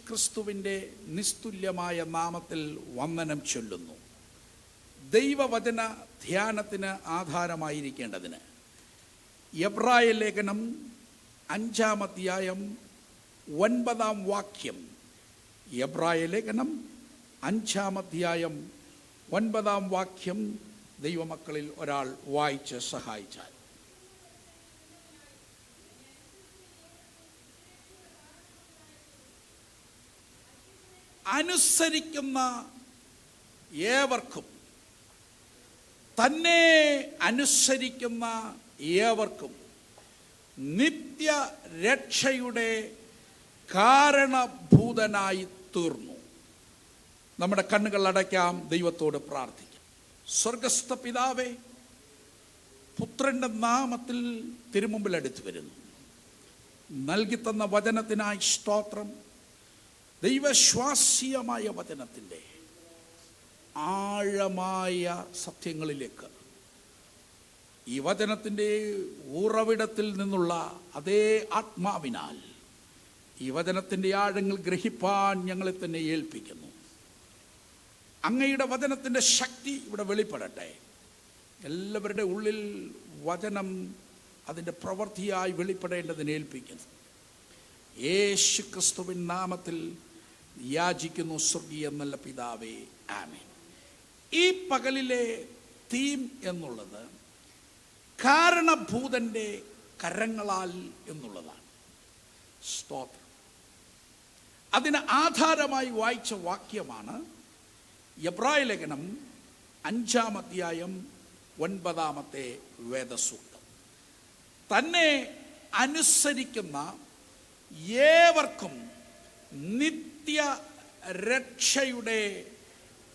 ക്രിസ്തുവിൻ്റെ നിസ്തുല്യമായ നാമത്തിൽ വന്ദനം ചൊല്ലുന്നു. ദൈവവചന ധ്യാനത്തിന് ആധാരമായിരിക്കേണ്ടതിന് എബ്രായ ലേഖനം 5-ാം അധ്യായം 9-ാം വാക്യം, എബ്രായ ലേഖനം 5-ാം അധ്യായം 9-ാം വാക്യം ദൈവമക്കളിൽ ഒരാൾ വായിച്ച് സഹായിച്ചാൽ. അനുസരിക്കുന്ന ഏവർക്കും, തന്നെ അനുസരിക്കുന്ന ഏവർക്കും നിത്യരക്ഷയുടെ കാരണഭൂതനായി തീർന്നു. നമ്മുടെ കണ്ണുകൾ അടയ്ക്കാം, ദൈവത്തോട് പ്രാർത്ഥിക്കാം. സ്വർഗസ്ഥ പിതാവേ, പുത്രന്റെ നാമത്തിൽ തിരുമുമ്പിൽ അടുത്തു വരുന്നു. നൽകിത്തന്ന വചനത്തിനായി സ്തോത്രം. ദൈവശ്വാസ്യമായ വചനത്തിൻ്റെ ആഴമായ സത്യങ്ങളിലേക്ക് ഈ വചനത്തിൻ്റെ ഉറവിടത്തിൽ നിന്നുള്ള അതേ ആത്മാവിനാൽ ഈ വചനത്തിൻ്റെ ആഴങ്ങൾ ഗ്രഹിപ്പാൻ ഞങ്ങളെ തന്നെ ഏൽപ്പിക്കുന്നു. അങ്ങയുടെ വചനത്തിൻ്റെ ശക്തി ഇവിടെ വെളിപ്പെടട്ടെ. എല്ലാവരുടെ ഉള്ളിൽ വചനം അതിൻ്റെ പ്രവൃത്തിയായി വെളിപ്പെടേണ്ടതിന് ഏൽപ്പിക്കുന്നു. യേശു ക്രിസ്തുവിൻ നാമത്തിൽ യാചിക്കുന്നു സ്വർഗീയ നല്ല പിതാവേ, ആമേൻ. ഈ പകലിലെ തീം എന്നുള്ളത് കാരണഭൂതന്റെ കരങ്ങളാൽ എന്നുള്ളതാണ്. സ്തോത്രം. അതിന് ആധാരമായി വായിച്ച വാക്യമാണ് എബ്രായ ലേഖനം 5-ാം അധ്യായം 9-ാമത്തെ വേദസൂക്തം. തന്നെ അനുസരിക്കുന്ന ഏവർക്കും നിത്യ രക്ഷയുടെ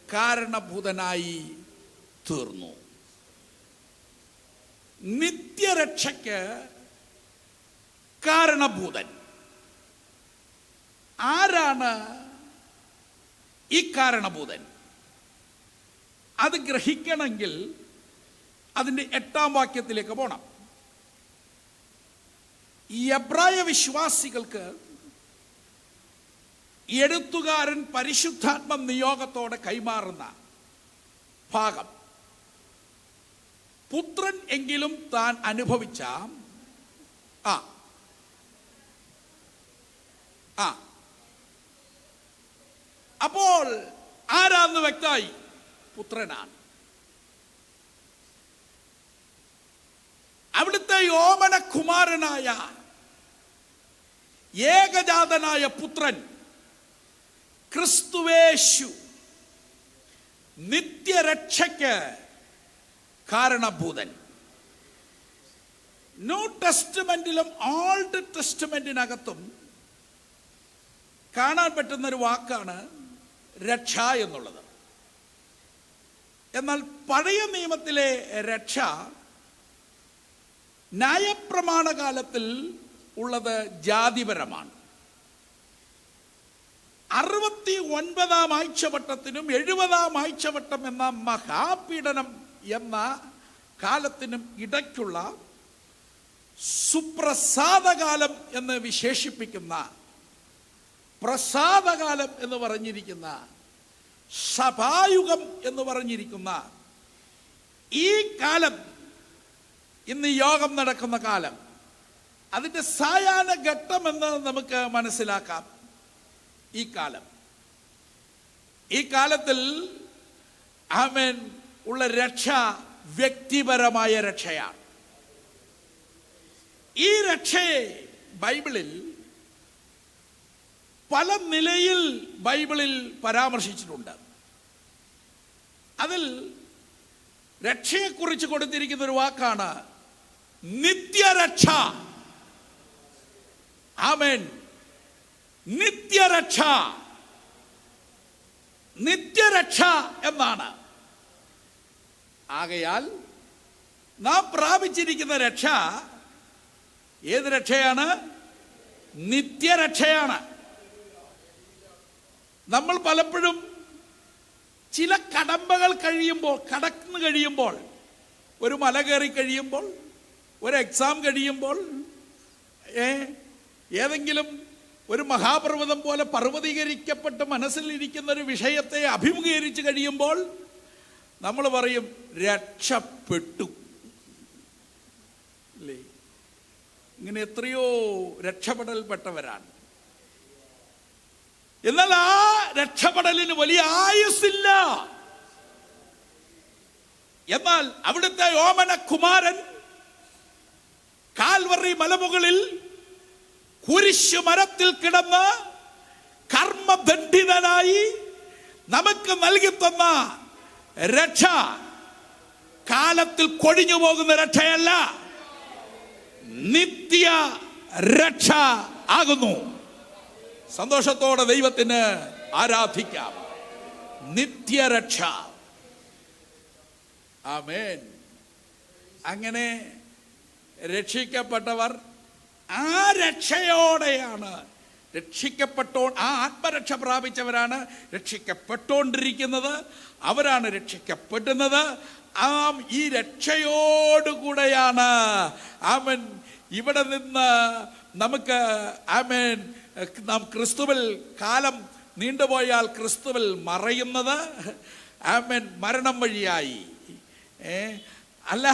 കാരണഭൂതനായി തീർന്നു. നിത്യരക്ഷയ്ക്ക് കാരണഭൂതൻ ആരാണ്? ഈ കാരണഭൂതൻ അത് ഗ്രഹിക്കണമെങ്കിൽ അതിൻ്റെ 8-ാം വാക്യത്തിലേക്ക് പോകണം. ഈ എബ്രായ വിശ്വാസികൾക്ക് എഴുത്തുകാരൻ പരിശുദ്ധാത്മ നിയോഗത്തോടെ കൈമാറുന്ന ഭാഗം, പുത്രൻ എങ്കിലും താൻ അനുഭവിച്ച അപ്പോൾ ആരാന്ന് വ്യക്തമായി, പുത്രനാണ്. അവിടുത്തെ ഓമന കുമാരനായ ഏകജാതനായ പുത്രൻ ക്രിസ്തുവേശു നിത്യരക്ഷയ്ക്ക് കാരണഭൂതൻ. ന്യൂ ടെസ്റ്റ്മെന്റിലും ഓൾഡ് ടെസ്റ്റ്മെന്റിനകത്തും കാണാൻ പറ്റുന്നൊരു വാക്കാണ് രക്ഷ എന്നുള്ളത്. എന്നാൽ പഴയ നിയമത്തിലെ രക്ഷ ന്യായപ്രമാണ കാലത്തിൽ ഉള്ളത് ജാതിപരമാണ്. 69-ാം ആഴ്ചവട്ടത്തിനും 70-ാം ആഴ്ചവട്ടം എന്ന മഹാപീഡനം എന്ന കാലത്തിനും ഇടയ്ക്കുള്ള സുപ്രസാദകാലം എന്ന് വിശേഷിപ്പിക്കുന്ന, പ്രസാദകാലം എന്ന് പറഞ്ഞിരിക്കുന്ന, സഭായുഗം എന്ന് പറഞ്ഞിരിക്കുന്ന ഈ കാലം, ഇന്ന് യോഗം നടക്കുന്ന കാലം, അതിൻ്റെ സായാഹ്ന ഘട്ടമെന്ന് നമുക്ക് മനസ്സിലാക്കാം. ഈ കാലത്തിൽ ആമേൻ ഉള്ള രക്ഷ വ്യക്തിപരമായ രക്ഷയാണ്. ഈ രക്ഷയെ ബൈബിളിൽ പല നിലയിൽ ബൈബിളിൽ പരാമർശിച്ചിട്ടുണ്ട്. അതിൽ രക്ഷയെക്കുറിച്ച് കൊടുത്തിരിക്കുന്ന ഒരു വാക്കാണ് നിത്യരക്ഷ. ആമേൻ. നിത്യരക്ഷ, നിത്യരക്ഷ എന്നാണ്. ആകയാൽ നാം പ്രാപിച്ചിരിക്കുന്ന രക്ഷ ഏത് രക്ഷയാണ്? നിത്യരക്ഷയാണ്. നമ്മൾ പലപ്പോഴും ചില കടമ്പകൾ കടന്നു കഴിയുമ്പോൾ, ഒരു മല കയറി കഴിയുമ്പോൾ, ഒരു എക്സാം കഴിയുമ്പോൾ, ഏതെങ്കിലും ഒരു മഹാപർവ്വതം പോലെ പർവ്വതീകരിക്കപ്പെട്ട് മനസ്സിലിരിക്കുന്ന ഒരു വിഷയത്തെ അഭിമുഖീകരിച്ച് കഴിയുമ്പോൾ നമ്മൾ പറയും രക്ഷപ്പെട്ടു അല്ലേ? ഇങ്ങനെ എത്രയോ രക്ഷപ്പെടൽപ്പെട്ടവരാണ്. എന്നാൽ ആ രക്ഷപ്പെടലിന് വലിയ ആയുസ്സില്ല. എന്നാൽ അവിടുത്തെ ഓമന കുമാരൻ കാൽവറി മലമുകളിൽ കുരിശു മരത്തിൽ കിടന്ന് കർമ്മദണ്ഡിതനായി നമുക്ക് നൽകി തന്ന രക്ഷ കാലത്തിൽ കൊഴിഞ്ഞു പോകുന്ന രക്ഷയല്ല, നിത്യ രക്ഷ ആകുന്നു. സന്തോഷത്തോടെ ദൈവത്തിന് ആരാധിക്കാം. നിത്യരക്ഷ. ആമേൻ. അങ്ങനെ രക്ഷിക്കപ്പെട്ടവർ ആ രക്ഷയോടെയാണ് ആ ആത്മരക്ഷ പ്രാപിച്ചവരാണ് രക്ഷിക്കപ്പെട്ടുകൊണ്ടിരിക്കുന്നത്. അവരാണ് രക്ഷിക്കപ്പെടുന്നത്. ഈ രക്ഷയോടുകൂടെയാണ് ആമേൻ ഇവിടെ നിന്ന് നമുക്ക് ആമേൻ നാം ക്രിസ്തുവിൽ കാലം നീണ്ടുപോയാൽ ക്രിസ്തുവിൽ മറയുന്നത് ആമേൻ മരണം വഴിയായി. അല്ല,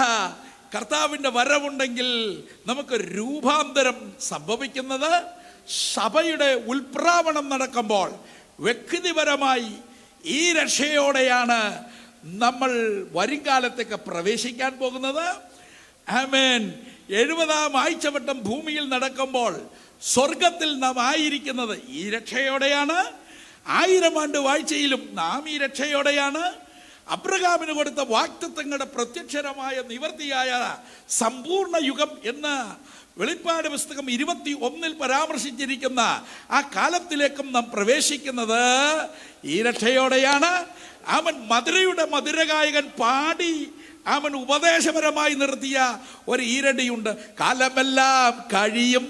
കർത്താവിൻ്റെ വരവുണ്ടെങ്കിൽ നമുക്ക് രൂപാന്തരം സംഭവിക്കുന്നത് സഭയുടെ ഉൽപ്രാവണം നടക്കുമ്പോൾ വ്യക്തിപരമായി ഈ രക്ഷയോടെയാണ് നമ്മൾ വരുംകാലത്തേക്ക് പ്രവേശിക്കാൻ പോകുന്നത്. ആമേൻ. 70-ാം ആഴ്ചവട്ടം ഭൂമിയിൽ നടക്കുമ്പോൾ സ്വർഗത്തിൽ നാം ആയിരിക്കുന്നത് ഈ രക്ഷയോടെയാണ്. 1000 ആണ്ട് വാഴ്ചയിലും നാം ഈ രക്ഷയോടെയാണ്. അബ്രഹാമിന് കൊടുത്ത വാഗ്ദത്തങ്ങളുടെ പ്രത്യക്ഷരമായ നിവർത്തിയായ സമ്പൂർണ്ണ യുഗം എന്ന് വെളിപ്പാട് പുസ്തകം 21 പരാമർശിച്ചിരിക്കുന്ന ആ കാലത്തിലേക്കും നാം പ്രവേശിക്കുന്നത് ഈ രക്ഷയോടെയാണ്. അവൻ മധുരയുടെ മധുരഗായകൻ പാടി അവൻ ഉപദേശപരമായി നിർത്തിയ ഒരു ഈരടിയുണ്ട്. കാലമെല്ലാം കഴിയും,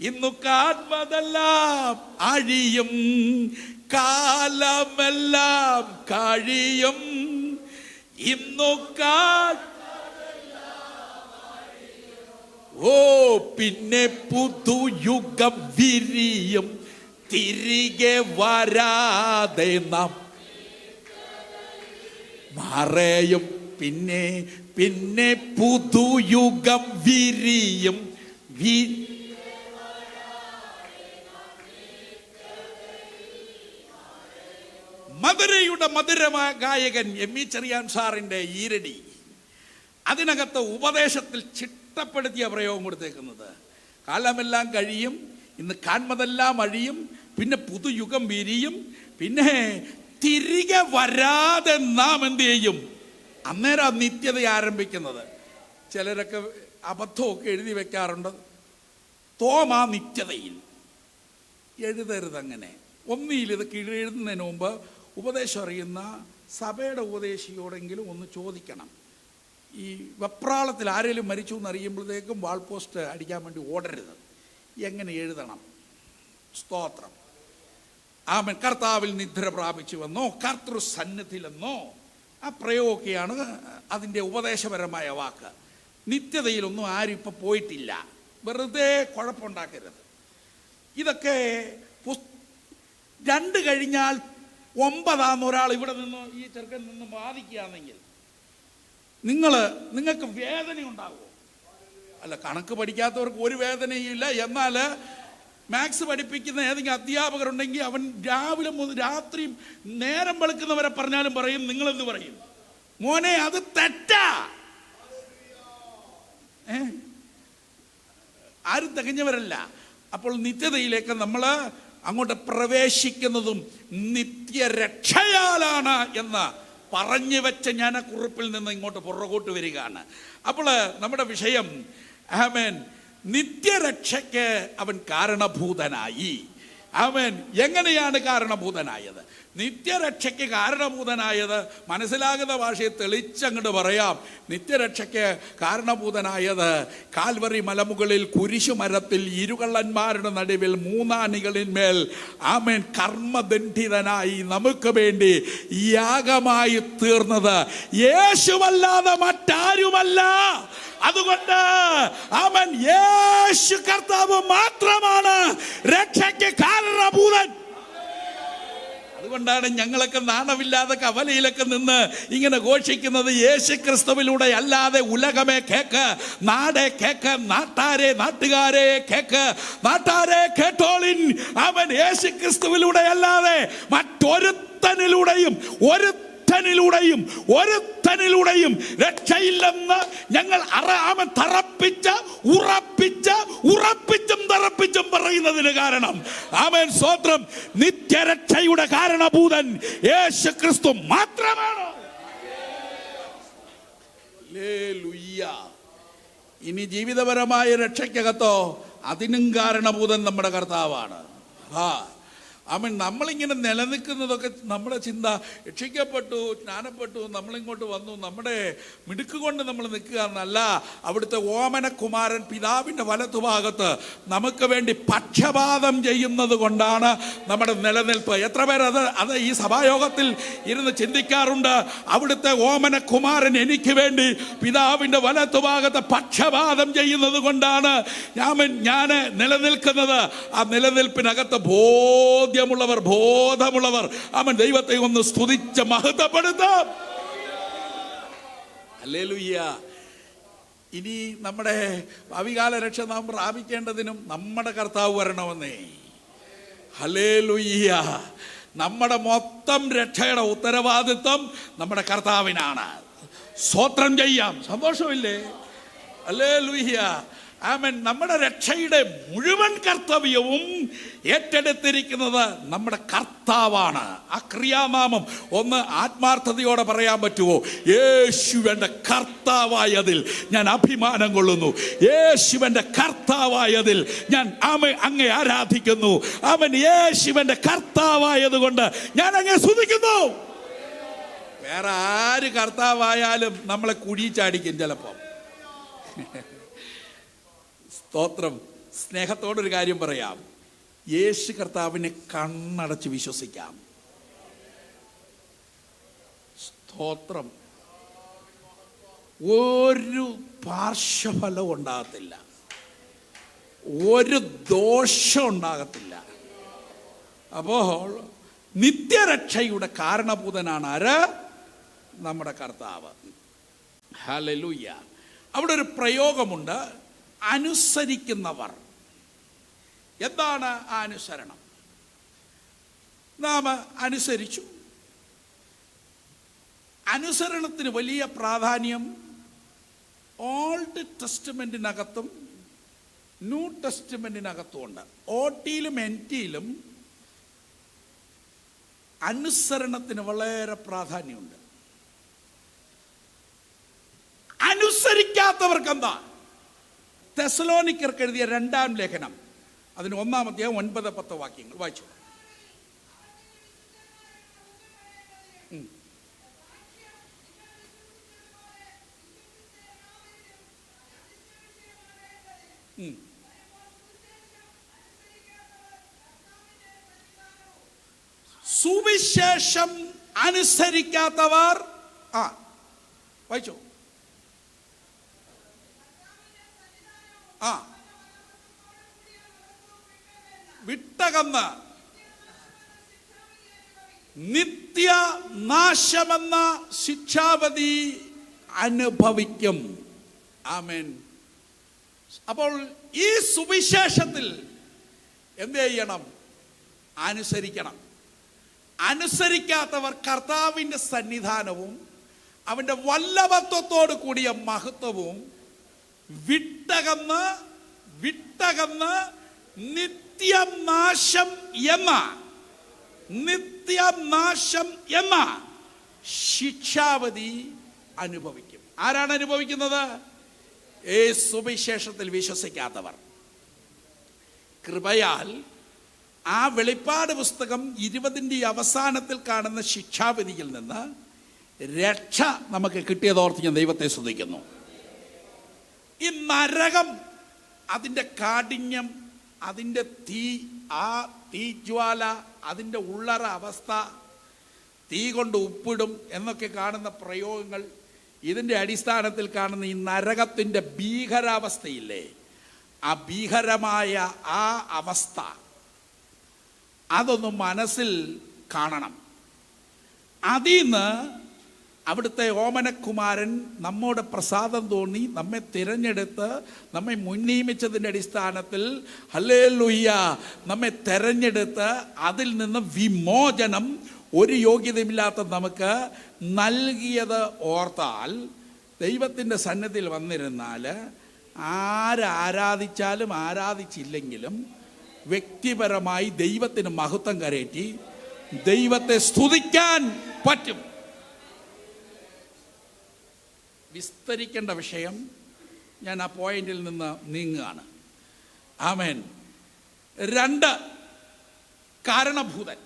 ഇന്നു കാൺമതെല്ലാം അഴിയും. കാലമെല്ലാം കഴിയും, ഇന്നു പിന്നെ പുതുയുഗം വിരിയും. തിരികെ വരാതെ നാം മറയും. പിന്നെ പുതുയുഗം വിരിയും. മധുരയുടെ മധുരമായ ഗായകൻ എം.ഇ. ചെറിയാൻ സാറിൻ്റെ ഈരടി, അതിനകത്ത് ഉപദേശത്തിൽ ചിട്ടപ്പെടുത്തിയ പ്രയോഗം കൊടുത്തേക്കുന്നത് കാലമെല്ലാം കഴിയും, ഇന്ന് കാൺമതെല്ലാം അഴിയും, പിന്നെ പുതുയുഗം വിരിയും, പിന്നെ തിരികെ വരാതെ നാം എന്ത് ചെയ്യും? അന്നേരം നിത്യത ആരംഭിക്കുന്നത്. ചിലരൊക്കെ അബദ്ധമൊക്കെ എഴുതി വെക്കാറുണ്ട്. തോമാ നിത്യതയിൽ എഴുതരുതങ്ങനെ. ഒന്നിയിൽ ഇത് കീഴെഴുതുന്നതിന് മുമ്പ് ഉപദേശം അറിയുന്ന സഭയുടെ ഉപദേശിയോടെങ്കിലും ഒന്ന് ചോദിക്കണം. ഈ വെപ്രാളത്തിൽ ആരെങ്കിലും മരിച്ചു എന്നറിയുമ്പോഴത്തേക്കും വാൾ പോസ്റ്റ് അടിക്കാൻ വേണ്ടി ഓടരുത്. എങ്ങനെ എഴുതണം? സ്തോത്രം. ആമേൻ. കർത്താവിൽ നിദ്ര പ്രാപിച്ചുവെന്നോ കർത്തൃസന്നിധിയിലെന്നോ ആ പ്രയോഗമൊക്കെയാണ് അതിൻ്റെ ഉപദേശപരമായ വാക്ക്. നിത്യതയിലൊന്നും ആരും ഇപ്പം പോയിട്ടില്ല. വെറുതെ കുഴപ്പമുണ്ടാക്കരുത്. ഇതൊക്കെ 2 കഴിഞ്ഞാൽ 9 ഒരാൾ ഇവിടെ നിന്ന് ഈ ചെറുക്കൻ നിന്ന് ബാധിക്കുകയാണെങ്കിൽ നിങ്ങൾക്ക് വേദന ഉണ്ടാകുമോ? അല്ല, കണക്ക് പഠിക്കാത്തവർക്ക് ഒരു വേദനയും ഇല്ല. എന്നാൽ മാത്സ് പഠിപ്പിക്കുന്ന ഏതെങ്കിലും അധ്യാപകരുണ്ടെങ്കിൽ അവൻ രാവിലെ മുതൽ രാത്രിയും നേരം വെളുക്കുന്നവരെ പറഞ്ഞാലും പറയും, നിങ്ങളെന്ത് പറയും? മോനെ, അത് തെറ്റാ. ആരും തികഞ്ഞവരല്ല. അപ്പോൾ നിത്യതയിലേക്ക് നമ്മൾ അങ്ങോട്ട് പ്രവേശിക്കുന്നതും നിത്യരക്ഷയാലാണ് എന്ന് പറഞ്ഞു വെച്ച ഞാൻ ആ കുറിപ്പിൽ നിന്ന് ഇങ്ങോട്ട് പുറകോട്ട് വരികയാണ്. അപ്പോൾ നമ്മുടെ വിഷയം ആമേൻ, നിത്യരക്ഷയ്ക്ക് അവൻ കാരണഭൂതനായി. അവൻ എങ്ങനെയാണ് കാരണഭൂതനായത്? നിത്യരക്ഷയ്ക്ക് കാരണഭൂതനായത് മനസ്സിലാകുന്ന ഭാഷയെ തെളിച്ചങ്ങോട്ട് പറയാം. നിത്യരക്ഷയ്ക്ക് കാരണഭൂതനായത് കാൽവറി മലമുകളിൽ കുരിശുമരത്തിൽ ഇരുകള്ളന്മാരുടെ നടുവിൽ 3 ആണികളിന്മേൽ ആമേൻ കർമ്മദണ്ഡിതനായി നമുക്ക് വേണ്ടി യാഗമായി തീർന്നത് യേശുവല്ലാതെ മറ്റാരുമല്ല. അതുകൊണ്ട് അവൻ യേശു കർത്താവ് മാത്രമാണ് രക്ഷയ്ക്ക് അതുകൊണ്ടാണ് ഞങ്ങളൊക്കെ നാണമില്ലാതെ കവലയിലൊക്കെ നിന്ന് ഇങ്ങനെ ഘോഷിക്കുന്നത്, യേശു ക്രിസ്തുവിലൂടെ അല്ലാതെ ഉലകമേ കേക്ക്, നാടേ കേക്ക്, നാട്ടാരെ നാട്ടുകാരെ കേക്ക്, നാട്ടാരെ കേട്ടോളിൻ, അവൻ യേശു ക്രിസ്തുവിലൂടെ അല്ലാതെ ഒരുത്തനിലൂടെയും രക്ഷയില്ലെന്ന് ഞങ്ങൾ ഉറപ്പിച്ചും പറയുന്നതിന് കാരണം, ആമേൻ സ്തോത്രം, നിത്യരക്ഷയുടെ കാരണഭൂതൻ യേശു ക്രിസ്തു മാത്രമാണ്. ഹല്ലേലൂയ. ഇനി ജീവിതപരമായ രക്ഷയ്ക്കകത്തോ അതിനും കാരണഭൂതൻ നമ്മുടെ കർത്താവാണ്. ആമേൻ. നമ്മളിങ്ങനെ നിലനിൽക്കുന്നതൊക്കെ നമ്മുടെ ചിന്ത, രക്ഷിക്കപ്പെട്ടു, സ്നാനപ്പെട്ടു, നമ്മളിങ്ങോട്ട് വന്നു, നമ്മുടെ മിടുക്ക് കൊണ്ട് നമ്മൾ നിൽക്കുക എന്നല്ല. അവിടുത്തെ ഓമനകുമാരൻ പിതാവിൻ്റെ വലത്തുഭാഗത്ത് നമുക്ക് വേണ്ടി പക്ഷപാതം ചെയ്യുന്നത് കൊണ്ടാണ് നമ്മുടെ നിലനിൽപ്പ്. എത്ര പേർ അത് ഈ സഭായോഗത്തിൽ ഇരുന്ന് ചിന്തിക്കാറുണ്ട്? അവിടുത്തെ ഓമനകുമാരൻ എനിക്ക് വേണ്ടി പിതാവിൻ്റെ വലത്തുഭാഗത്ത് പക്ഷപാതം ചെയ്യുന്നത് കൊണ്ടാണ് ഞാൻ നിലനിൽക്കുന്നത്. ആ നിലനിൽപ്പിനകത്ത് ബോധമുള്ളവർ അവൻ ദൈവത്തെ ഒന്ന് സ്തുതിച്ച് മഹത്വപ്പെടുത്താം. ഹല്ലേലൂയ. ഇനി നമ്മുടെ ഭാവികാല രക്ഷ നാം പ്രാപിക്കേണ്ടതിനും നമ്മുടെ കർത്താവ് വരണമെന്നേ. ഹല്ലേലൂയ. നമ്മുടെ മൊത്തം രക്ഷയുടെ ഉത്തരവാദിത്വം നമ്മുടെ കർത്താവിനാണ്. സ്തോത്രം ചെയ്യാം. സന്തോഷമില്ലേ? ഹല്ലേലൂയ. ആമേൻ. നമ്മുടെ രക്ഷയുടെ മുഴുവൻ കർത്തവ്യവും ഏറ്റെടുത്തിരിക്കുന്നത് നമ്മുടെ കർത്താവാണ്. ആ ക്രിയാനാമം ഒന്ന് ആത്മാർത്ഥതയോടെ പറയാൻ പറ്റുമോ? യേശുവിൻ്റെ കർത്താവായതിൽ ഞാൻ അഭിമാനം കൊള്ളുന്നു. യേശുവിൻ്റെ കർത്താവായതിൽ ഞാൻ അങ്ങേ ആരാധിക്കുന്നു. അവൻ യേശുവിൻ്റെ കർത്താവായത് കൊണ്ട് ഞാൻ അങ്ങേ സ്തുതിക്കുന്നു. വേറെ ആര് കർത്താവായാലും നമ്മളെ കുഴിച്ചാടിക്കും ചിലപ്പം. സ്തോത്രം. സ്നേഹത്തോടൊരു കാര്യം പറയാം, യേശു കർത്താവിനെ കണ്ണടച്ച് വിശ്വസിക്കാം. സ്തോത്രം. ഒരു പാർശ്വഫലവും ഉണ്ടാകത്തില്ല, ഒരു ദോഷം ഉണ്ടാകത്തില്ല. അപ്പോൾ നിത്യരക്ഷയുടെ കാരണഭൂതനാണ് ആര്? നമ്മുടെ കർത്താവ്. ഹല്ലേലൂയ. അവിടെ ഒരു പ്രയോഗമുണ്ട്, അനുസരിക്കുന്നവർ. എന്താണ് ആ അനുസരണം? നാം അനുസരിച്ചു. അനുസരണത്തിന് വലിയ പ്രാധാന്യം ഓൾഡ് ടെസ്റ്റ്മെന്റിനകത്തും ന്യൂ ടെസ്റ്റ്മെന്റിനകത്തും ഉണ്ട്. OTയിലും NTയിലും അനുസരണത്തിന് വളരെ പ്രാധാന്യമുണ്ട്. അനുസരിക്കാത്തവർക്ക് എന്താ? തെസലോനിക്കർക്ക് എഴുതിയ 2-ാം ലേഖനം, അതിന് 1-ാം അധ്യായം 9-10 വാക്യങ്ങൾ വായിച്ചു. സുവിശേഷം അനുസരിക്കാത്തവർ വായിച്ചു. വിട്ടകന്ന് നിത്യനാശമെന്ന ശിക്ഷാവധി അനുഭവിക്കും. ആമേൻ. അപ്പോൾ ഈ സുവിശേഷത്തിൽ എന്ത് ചെയ്യണം? അനുസരിക്കണം. അനുസരിക്കാത്തവർ കർത്താവിൻ്റെ സന്നിധാനവും അവൻ്റെ വല്ലഭത്വത്തോട് കൂടിയ മഹത്വവും വിട്ടകന്ന് നിത്യനാശം എന്ന ശിക്ഷാവധി അനുഭവിക്കും. ആരാണ് അനുഭവിക്കുന്നത്? ഈ സുവിശേഷത്തിൽ വിശ്വസിക്കാത്തവർ. കൃപയാൽ ആ വെളിപ്പാട് പുസ്തകം 20ന്റെ അവസാനത്തിൽ കാണുന്ന ശിക്ഷാവിധിയിൽ നിന്ന് രക്ഷ നമുക്ക് കിട്ടിയതോർത്ത് ഞാൻ ദൈവത്തെ സ്തുതിക്കുന്നു. ഈ നരകം, അതിൻ്റെ കാഠിന്യം, അതിൻ്റെ തീ, ആ തീജ്വാല, അതിൻ്റെ ഉള്ളറ അവസ്ഥ, തീ കൊണ്ട് ഉപ്പിടും എന്നൊക്കെ കാണുന്ന പ്രയോഗങ്ങൾ, ഇതിൻ്റെ അടിസ്ഥാനത്തിൽ കാണുന്ന ഈ നരകത്തിൻ്റെ ഭീകരാവസ്ഥയില്ലേ, ആ ഭീകരമായ ആ അവസ്ഥ അതൊന്ന് മനസ്സിൽ കാണണം. അതിൽ നിന്ന് അവിടുത്തെ ഓമനക്കുമാരൻ നമ്മോട് പ്രസാദം തോന്നി നമ്മെ തിരഞ്ഞെടുത്ത് നമ്മെ മുൻനിയമിച്ചതിൻ്റെ അടിസ്ഥാനത്തിൽ ഹല്ലേലൂയ നമ്മെ തിരഞ്ഞെടുത്ത് അതിൽ നിന്ന് വിമോചനം ഒരു യോഗ്യതയില്ലാത്ത നമുക്ക് നൽകിയത് ഓർത്താൽ ദൈവത്തിൻ്റെ സന്നിധിയിൽ വന്നിരുന്നാൽ ആരാധിച്ചാലും ആരാധിച്ചില്ലെങ്കിലും വ്യക്തിപരമായി ദൈവത്തിന് മഹത്വം കരയറ്റി ദൈവത്തെ സ്തുതിക്കാൻ പറ്റും. വിസ്തരിക്കേണ്ട വിഷയം ഞാൻ ആ പോയിന്റിൽ നിന്ന് നീങ്ങുകയാണ്. ആമേൻ. 2, കാരണഭൂതൻ.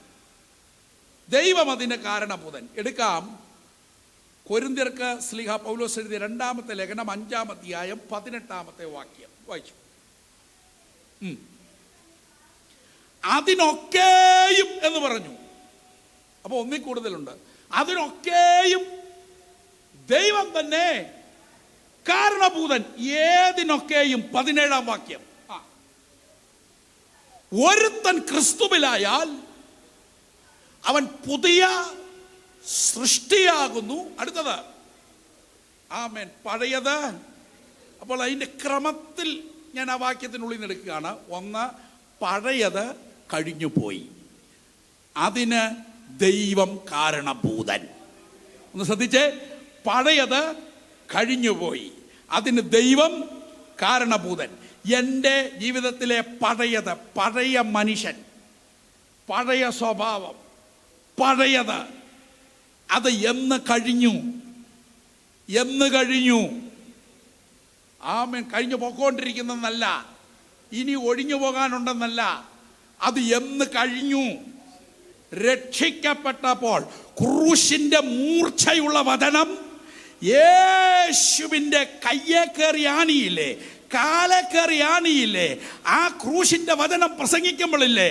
ദൈവം അതിൻ്റെ കാരണഭൂതൻ. എടുക്കാം, കൊരിന്ത്യർക്ക് ശ്ലീഹ പൗലോസ് എഴുതിയ 2-ാമത്തെ ലേഖനം 5-ാം അധ്യായം 18-ാമത്തെ വാക്യം വായിച്ചു. അതിനൊക്കെയും എന്ന് പറഞ്ഞു. അപ്പോൾ ഒന്നിൽ കൂടുതലുണ്ട്. അതിനൊക്കെയും ദൈവം തന്നെ കാരണഭൂതൻ. ഏതിനൊക്കെയും? 17-ാം വാക്യം. ഒരുത്തൻ ക്രിസ്തുവിലായാൽ അവൻ പുതിയ സൃഷ്ടിയാകുന്നു. അടുത്തത് ആമേൻ. പഴയത്. അപ്പോൾ അതിൻ്റെ ക്രമത്തിൽ ഞാൻ ആ വാക്യത്തിനുള്ളിൽ നിന്ന് എടുക്കുകയാണ്. 1, പഴയത് കഴിഞ്ഞുപോയി, അതിന് ദൈവം കാരണഭൂതൻ. ഒന്ന് ശ്രദ്ധിച്ചേ, പഴയത് കഴിഞ്ഞുപോയി, അതിന് ദൈവം കാരണഭൂതൻ. എൻ്റെ ജീവിതത്തിലെ പഴയത്, പഴയ മനുഷ്യൻ, പഴയ സ്വഭാവം, പഴയത്, അത് എന്ന് കഴിഞ്ഞു, എന്ന് കഴിഞ്ഞു. ആമേൻ. കഴിഞ്ഞു പോയിക്കൊണ്ടിരിക്കുന്നതെന്നല്ല, ഇനി ഒഴിഞ്ഞു പോകാനുണ്ടെന്നല്ല, അത് എന്ന് കഴിഞ്ഞു. രക്ഷിക്കപ്പെട്ടപ്പോൾ ക്രൂശിന്റെ മൂർച്ചയുള്ള വചനം യേശുവിൻ്റെ കയ്യെ കയറി ആണിയില്ലേ, കാലെ കയറി ആണിയില്ലേ, ആ ക്രൂശിന്റെ വചനം പ്രസംഗിക്കുമ്പോഴില്ലേ,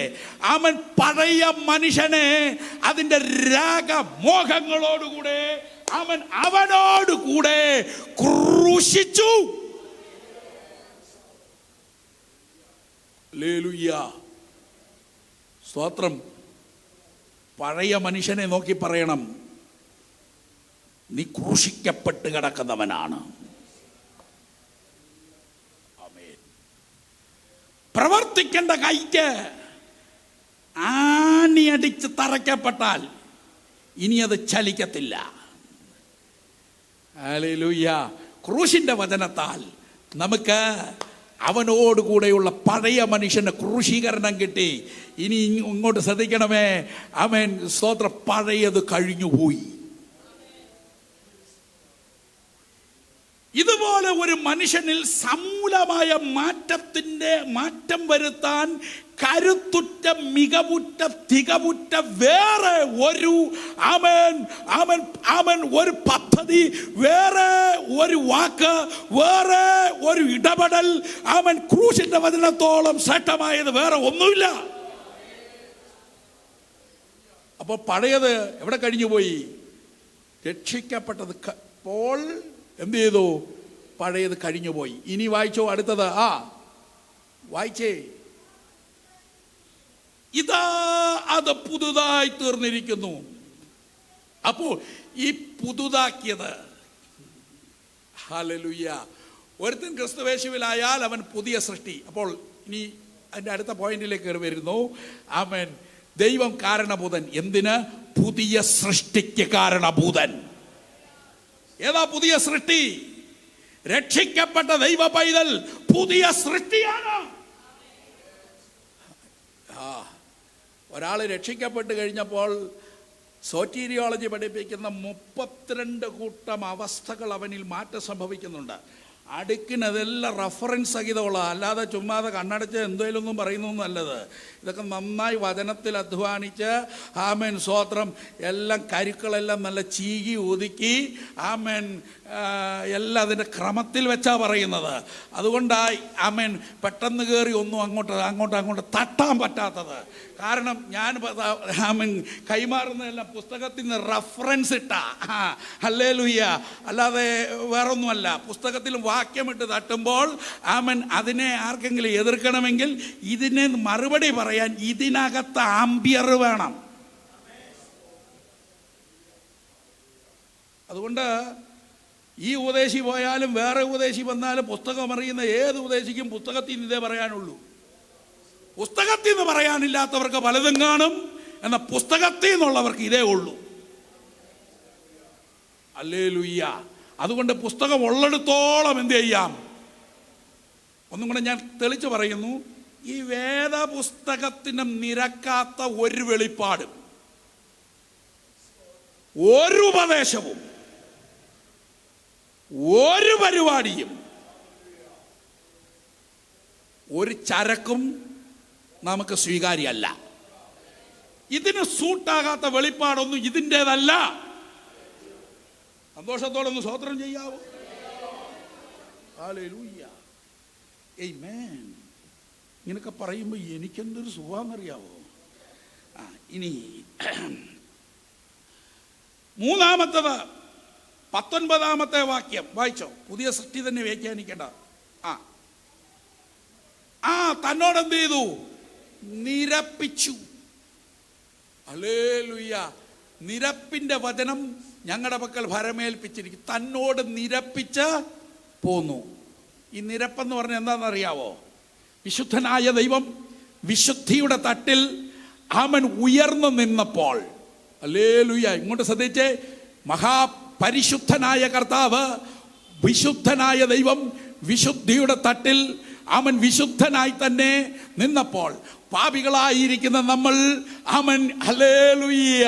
അവൻ പഴയ മനുഷ്യനെ അതിൻ്റെ രാഗമോഹങ്ങളോടുകൂടെ അവനോടുകൂടെ ക്രൂശിച്ചു. ഹല്ലേലൂയ, സ്തോത്രം. പഴയ മനുഷ്യനെ നോക്കി പറയണം, നീ ക്രൂശിക്കപ്പെട്ട് കിടക്കുന്നവനാണ്. ആമേൻ. പ്രവർത്തിക്കേണ്ട കൈക്ക് ആണിയടിച്ച് തറയ്ക്കപ്പെട്ടാൽ ഇനി അത് ചലിക്കത്തില്ല. ഹല്ലേലൂയ. ക്രൂശിന്റെ വചനത്താൽ നമുക്ക് അവനോടുകൂടെയുള്ള പഴയ മനുഷ്യന് ക്രൂശീകരണം കിട്ടി. ഇനി ഇങ്ങോട്ട് ശ്രദ്ധിക്കണമേ. ആമേൻ. സ്തോത്രം. പഴയത് കഴിഞ്ഞുപോയി. ഇതുപോലെ ഒരു മനുഷ്യനിൽ സമൂലമായ മാറ്റം വരുത്താൻ കരുത്തുറ്റ, മികവുറ്റ, തികവുറ്റ വേറെ ഒരു ഒരു പദ്ധതി, വേറെ ഒരു വാക്ക്, വേറെ ഒരു ഇടപെടൽ ക്രൂശിന്റെ വചനത്തോളം ശ്രേഷ്ഠമായത് വേറെ ഒന്നുമില്ല. അപ്പോൾ പഴയത് എവിടെ കഴിഞ്ഞുപോയി? രക്ഷിക്കപ്പെട്ടത് പോൾ എന്ത് ചെയ്തു? പഴയത് കഴിഞ്ഞുപോയി. ഇനി വായിച്ചോ അടുത്തത്. വായിച്ചേ. ഇതാ അത് പുതുതായി തീർന്നിരിക്കുന്നു. അപ്പോൾ ഈ പുതുതാക്കിയത്, ഹല്ലേലൂയ, ഒരുത്തൻ ക്രിസ്തുവേശുവിലായാൽ അവൻ പുതിയ സൃഷ്ടി. അപ്പോൾ ഇനി അതിൻ്റെ അടുത്ത പോയിന്റിലേക്ക് കയറി വരുന്നു. ആമേൻ. ദൈവം കാരണഭൂതൻ. എന്തിന്? പുതിയ സൃഷ്ടിക്ക് കാരണഭൂതൻ. ഏതാ പുതിയ സൃഷ്ടി? രക്ഷിക്കപ്പെട്ട ദൈവ പൈതൽ പുതിയ സൃഷ്ടിയാണ്. ഒരാൾ രക്ഷിക്കപ്പെട്ട് കഴിഞ്ഞപ്പോൾ സോറ്റീരിയോളജി പഠിപ്പിക്കുന്ന 32 കൂട്ടം അവസ്ഥകൾ അവനിൽ മാറ്റം സംഭവിക്കുന്നുണ്ട്. അടുക്കിനതെല്ലാം റഫറൻസ് സഹിതമുള്ള, അല്ലാതെ ചുമ്മാതെ കണ്ണടച്ച് എന്തേലൊന്നും പറയുന്നൊന്നും അല്ലത്. ഇതൊക്കെ നന്നായി വചനത്തിൽ അധ്വാനിച്ച് ആമേൻ സ്തോത്രം എല്ലാം കരുക്കളെല്ലാം നല്ല ചീകി ഒതുക്കി ആമേൻ എല്ലാം അതിൻ്റെ ക്രമത്തിൽ വെച്ചാ പറയുന്നത്. അതുകൊണ്ടായി ആമേൻ പെട്ടെന്ന് കയറി ഒന്നും അങ്ങോട്ട് തട്ടാൻ പറ്റാത്തത്. കാരണം ഞാൻ ആമേൻ കൈമാറുന്നതെല്ലാം പുസ്തകത്തിൽ നിന്ന് റഫറൻസ് ഇട്ടാ. ഹല്ലേലൂയ. അല്ലാതെ വേറൊന്നുമല്ല. പുസ്തകത്തിൽ വാക്യമിട്ട് തട്ടുമ്പോൾ ആമേൻ അതിനെ ആർക്കെങ്കിലും എതിർക്കണമെങ്കിൽ ഇതിനെ മറുപടി പറയാൻ ഇതിനകത്ത് ആംബിയർ വേണം. അതുകൊണ്ട് ഈ ഉപദേശി പോയാലും വേറെ ഉപദേശി വന്നാലും പുസ്തകം അറിയുന്ന ഏത് ഉപദേശിക്കും പുസ്തകത്തിൽ നിന്ന് ഇതേ പറയാനുള്ളൂ. പുസ്തകത്തിൽ നിന്ന് പറയാനില്ലാത്തവർക്ക് പലതും കാണും, എന്നാൽ പുസ്തകത്തിൽ നിന്നുള്ളവർക്ക് ഇതേ ഉള്ളൂ. ഹല്ലേലൂയ. അതുകൊണ്ട് പുസ്തകം ഉള്ളിടത്തോളം എന്ത് ചെയ്യാം? ഒന്നും കൂടെ ഞാൻ തെളിച്ചു പറയുന്നു, ഈ വേദപുസ്തകത്തിന് നിരക്കാത്ത ഒരു വെളിപ്പാടും ഒരു ഉപദേശവും ഒരു പരിപാടിയും ഒരു ചരക്കും നമുക്ക് സ്വീകാര്യമല്ല. ഇതിന് സൂട്ടാകാത്ത വെളിപ്പാടൊന്നും ഇതിൻ്റെതല്ല. സന്തോഷത്തോടെ ഒന്ന് സ്തോത്രം ചെയ്യാവോ? ഹല്ലേലൂയ. ആമേൻ. ഇങ്ങനൊക്കെ പറയുമ്പോൾ എനിക്കെന്തൊരു സുഖാന്നറിയാവോ? ഇനി മൂന്നാമത്തത് 19-ാമത്തെ വാക്യം വായിച്ചോ. പുതിയ സൃഷ്ടി തന്നെ വ്യാഖ്യാനിക്കേണ്ട. തന്നോട് എന്ത് ചെയ്തു? നിരപ്പിച്ചു. ഹല്ലേലൂയ. നിരപ്പിന്റെ വചനം ഞങ്ങളുടെ പക്കൽ ഭരമേൽപ്പിച്ചിരിക്കും. തന്നോട് നിരപ്പിച്ച് പോന്നു. ഈ നിരപ്പെന്ന് പറഞ്ഞാൽ എന്താണെന്നറിയാവോ? വിശുദ്ധനായ ദൈവം വിശുദ്ധിയുടെ തട്ടിൽ അവൻ ഉയർന്നു നിന്നപ്പോൾ, ഹല്ലേലൂയ, ഇങ്ങോട്ട് ശ്രദ്ധിച്ചേ, മഹാപരിശുദ്ധനായ കർത്താവ്, വിശുദ്ധനായ ദൈവം വിശുദ്ധിയുടെ തട്ടിൽ അവൻ വിശുദ്ധനായി തന്നെ നിന്നപ്പോൾ പാപികളായിരിക്കുന്ന നമ്മൾ, അവൻ ഹല്ലേലൂയ,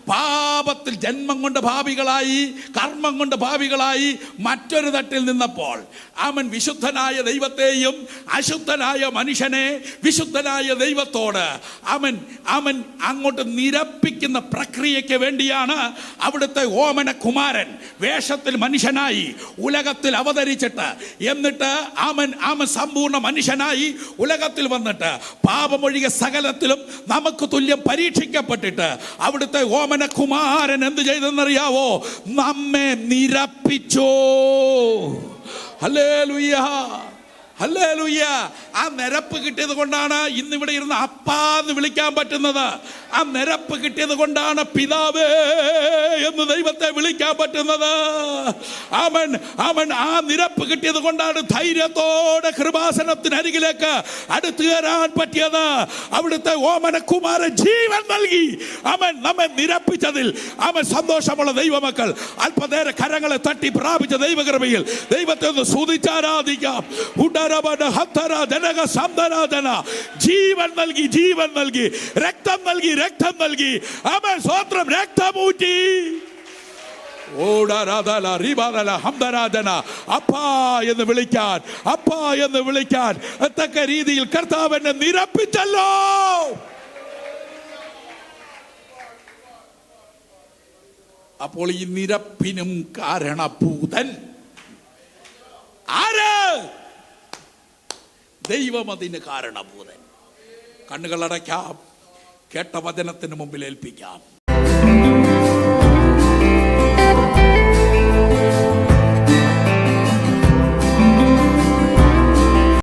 പാപത്തിൽ ജന്മം കൊണ്ട് ഭാവികളായി, കർമ്മം കൊണ്ട് ഭാവികളായി മറ്റൊരു തട്ടിൽ നിന്നപ്പോൾ അവൻ വിശുദ്ധനായ ദൈവത്തെയും അശുദ്ധനായ മനുഷ്യനെ വിശുദ്ധനായ ദൈവത്തോട് അവൻ അങ്ങോട്ട് നിരപ്പിക്കുന്ന പ്രക്രിയയ്ക്ക് വേണ്ടിയാണ് അവിടുത്തെ ഓമനകുമാരൻ വേഷത്തിൽ മനുഷ്യനായി ഉലകത്തിൽ അവതരിച്ചിട്ട്, എന്നിട്ട് അവൻ സമ്പൂർണ്ണ മനുഷ്യനായി ഉലകത്തിൽ വന്നിട്ട് പാപമൊഴികെ സകലത്തിലും നമുക്ക് തുല്യം പരീക്ഷിക്കപ്പെട്ടിട്ട് അവിടുത്തെ ഓമനകുമാരൻ എന്ത് ചെയ്തെന്നറിയാവോ? നമ്മെ നിരപ്പിച്ചോ. Hallelujah, hallelujah. ആ നിരപ്പ് കിട്ടിയത് കൊണ്ടാണ് ഇന്നിവിടെ ഇരുന്ന് അപ്പാന്ന് വിളിക്കാൻ പറ്റുന്നത്. ആ നിരപ്പ് കിട്ടിയത് കൊണ്ടാണ് പിതാവേ എന്ന് ദൈവത്തെ വിളിക്കാൻ പറ്റുന്നത്. അവൻ ആ നിരപ്പ് കിട്ടിയത് കൊണ്ടാണ് ധൈര്യത്തോടെ കൃപാസനത്തിനരികിലേക്ക് അടുത്തു കയറാൻ പറ്റിയത്. അവിടുത്തെ ഓമനകുമാരൻ ജീവൻ നൽകി അവൻ നമ്മെ നിരപ്പിച്ചതിൽ അവൻ സന്തോഷമുള്ള ദൈവമക്കൾ അല്പനേരം കരങ്ങളെ തട്ടി പ്രാപിച്ച ദൈവകൃപയിൽ ദൈവത്തെ ഒന്ന് സ്തുതിച്ചാരാധിക്കാം. ജീവൻ നൽകി, ജീവൻ നൽകി, രക്തം നൽകി, രക്തം നൽകി. അവൻ സ്വത്രം രക്തമൂറ്റി. അപ്പാ എന്ന് വിളിക്കാൻ, അപ്പാ എന്ന് വിളിക്കാൻ തക്ക രീതിയിൽ കർത്താവിനെ നിരപ്പിച്ചല്ലോ. അപ്പോൾ ഈ നിരപ്പിനും കാരണഭൂതൻ ആര്? ദൈവം അതിന് കാരണഭൂതൻ. കണ്ണുകളടയ്ക്കാം, കേട്ട വചനത്തിന് മുമ്പിൽ ഏൽപ്പിക്കാം.